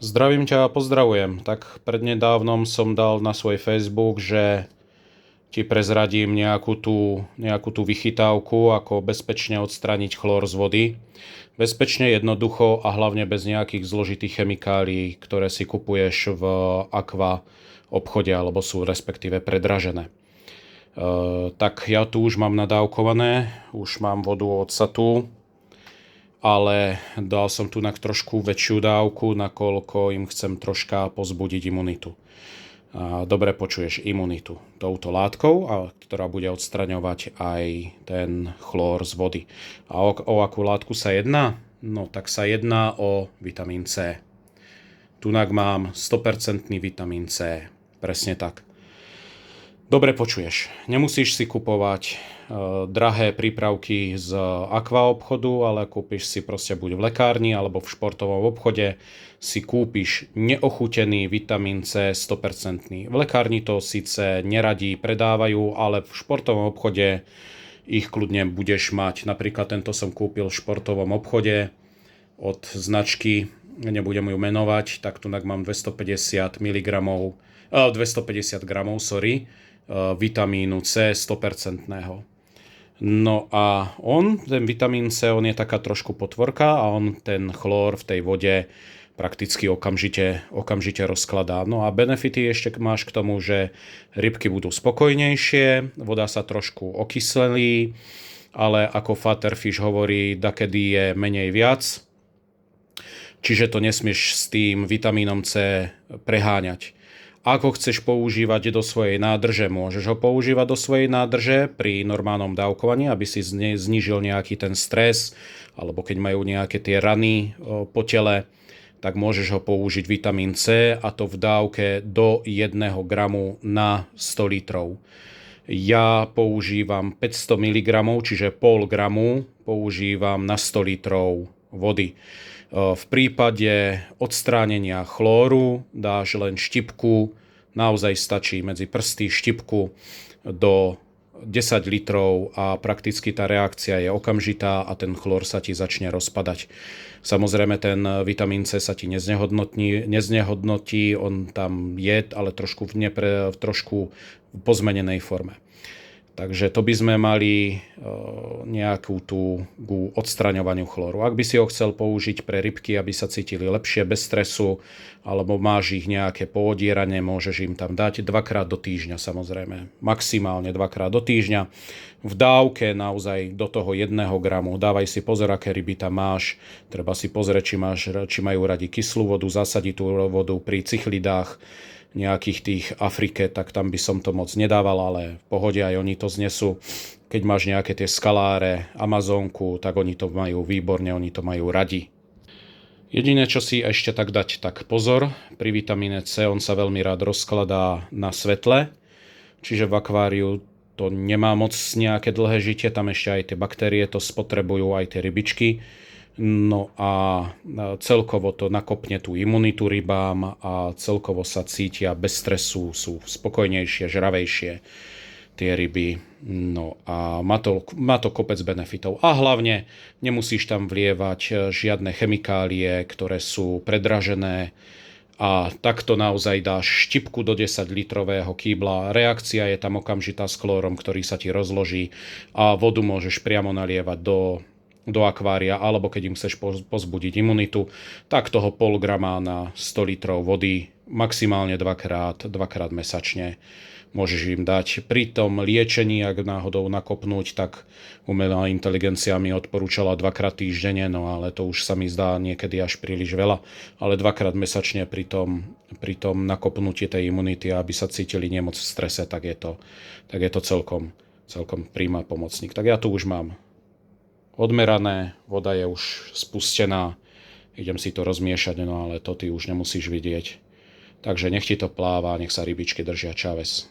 Zdravím ťa a pozdravujem. Tak prednedávnom som dal na svoj Facebook, že ti prezradím nejakú tú vychytávku, ako bezpečne odstrániť chlór z vody. Bezpečne, jednoducho a hlavne bez nejakých zložitých chemikálií, ktoré si kupuješ v aqua obchode alebo sú respektíve predražené. Tak ja tu už mám nadávkované, už mám vodu odsatú, ale dal som tu na trošku väčšiu dávku, nakoľko im chcem troška pozbudiť imunitu. Dobre počuješ imunitu touto látkou, ktorá bude odstraňovať aj ten chlór z vody. A o akú látku sa jedná? No tak sa jedná o vitamín C. Tunak mám 100% vitamín C. Presne tak. Dobre počuješ. Nemusíš si kupovať drahé prípravky z aqua obchodu, ale kúpiš si proste buď v lekárni alebo v športovom obchode si kúpiš neochutený vitamín C 100%. V lekárni to síce neradí predávajú, ale v športovom obchode ich kľudne budeš mať. Napríklad tento som kúpil v športovom obchode od značky, nebudem ju menovať, tak tu mám 250 mg, 250 gramov, vitamínu C 100%. No a ten vitamín C, on je taká trošku potvorka a on ten chlór v tej vode prakticky okamžite rozkladá. No a benefity ešte máš k tomu, že rybky budú spokojnejšie, voda sa trošku okyslí, ale ako Faterfish hovorí, dakedy je menej viac. Čiže to nesmieš s tým vitamínom C preháňať. Ako chceš používať do svojej nádrže, môžeš ho používať do svojej nádrže pri normálnom dávkovaní, aby si znížil nejaký ten stres, alebo keď majú nejaké tie rany po tele, tak môžeš ho použiť vitamín C, a to v dávke do 1 gramu na 100 litrov. Ja používam 500 mg, čiže pol gramu používam na 100 litrov vody. V prípade odstránenia chlóru dáš len štipku, naozaj stačí medzi prsty štipku do 10 litrov a prakticky tá reakcia je okamžitá a ten chlór sa ti začne rozpadať. Samozrejme ten vitamín C sa ti neznehodnotí, on tam je, ale trošku v trošku pozmenenej forme. Takže to by sme mali nejakú tú k odstraňovaniu chlóru. Ak by si ho chcel použiť pre rybky, aby sa cítili lepšie, bez stresu, alebo máš ich nejaké poodieranie, môžeš im tam dať 2-krát do týždňa, samozrejme. Maximálne 2-krát do týždňa. V dávke naozaj do toho 1 gramu. Dávaj si pozor, aké ryby tam máš. Treba si pozrieť, či majú radi kyslú vodu, zasadiť tú vodu pri cichlidách, nejakých tých Afrike, tak tam by som to moc nedával, ale v pohode aj oni to znesú. Keď máš nejaké tie skaláre, Amazonku, tak oni to majú výborne, oni to majú radi. Jediné, čo si ešte tak dať, tak pozor, pri vitamíne C on sa veľmi rád rozkladá na svetle, čiže v akváriu to nemá moc nejaké dlhé žitie, tam ešte aj tie baktérie to spotrebujú, aj tie rybičky. No a celkovo to nakopne tú imunitu rybám a celkovo sa cítia bez stresu, sú spokojnejšie, žravejšie tie ryby. No a má to kopec benefitov. A hlavne nemusíš tam vlievať žiadne chemikálie, ktoré sú predražené, a takto naozaj dáš štipku do 10 litrového kýbla. Reakcia je tam okamžitá s chlórom, ktorý sa ti rozloží, a vodu môžeš priamo nalievať do akvária, alebo keď im chceš pozbudiť imunitu, tak toho pol grama na 100 litrov vody, maximálne dvakrát mesačne môžeš im dať. Pri tom liečení, ak náhodou nakopnúť, tak umelá inteligencia mi odporúčala 2-krát týždenne, no ale to už sa mi zdá niekedy až príliš veľa, ale 2-krát mesačne pri tom nakopnutí tej imunity, aby sa cítili nemoc v strese, tak je to celkom príma pomocník. Tak ja tu už mám odmerané, voda je už spustená, idem si to rozmiešať, no ale to ty už nemusíš vidieť. Takže nech ti to pláva, nech sa rybičky držia, čaves.